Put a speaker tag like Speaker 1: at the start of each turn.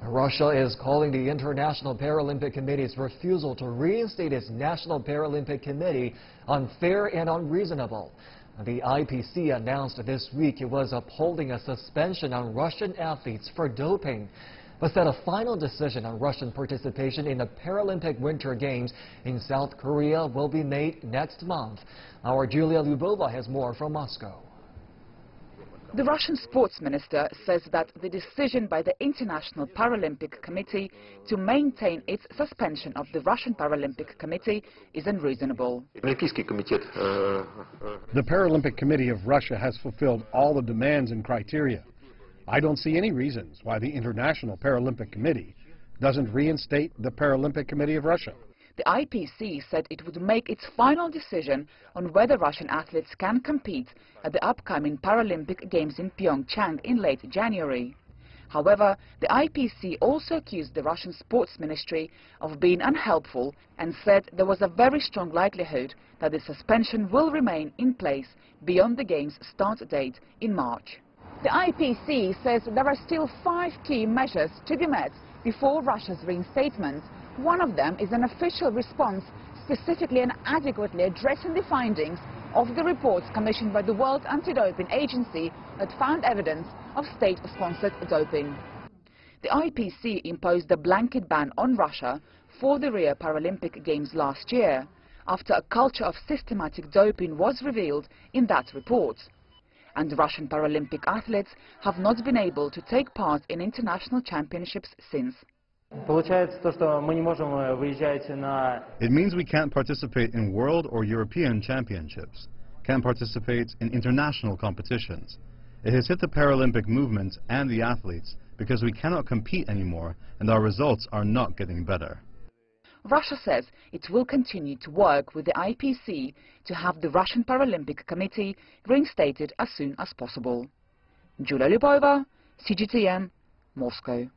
Speaker 1: Russia is calling the International Paralympic Committee's refusal to reinstate its National Paralympic Committee unfair and unreasonable. The IPC announced this week it was upholding a suspension on Russian athletes for doping, but said a final decision on Russian participation in the Paralympic Winter Games in South Korea will be made next month. Our Julia Lyubova has more from Moscow.
Speaker 2: The Russian sports minister says that the decision by the International Paralympic Committee to maintain its suspension of the Russian Paralympic Committee is unreasonable.
Speaker 3: The Paralympic Committee of Russia has fulfilled all the demands and criteria. I don't see any reasons why the International Paralympic Committee doesn't reinstate the Paralympic Committee of Russia.
Speaker 2: The IPC said it would make its final decision on whether Russian athletes can compete at the upcoming Paralympic Games in Pyeongchang in late January. However, the IPC also accused the Russian Sports Ministry of being unhelpful and said there was a very strong likelihood that the suspension will remain in place beyond the Games' start date in March. The IPC says there are still 5 key measures to be met before Russia's reinstatement. One of them is an official response specifically and adequately addressing the findings of the reports commissioned by the World Anti-Doping Agency that found evidence of state-sponsored doping. The IPC imposed a blanket ban on Russia for the Rio Paralympic Games last year, after a culture of systematic doping was revealed in that report. And Russian Paralympic athletes have not been able to take part in international championships since.
Speaker 4: It means we can't participate in world or European championships, can't participate in international competitions. It has hit the Paralympic movement and the athletes because we cannot compete anymore and our results are not getting better.
Speaker 2: Russia says it will continue to work with the IPC to have the Russian Paralympic Committee reinstated as soon as possible. Julia Lyubova, CGTN, Moscow.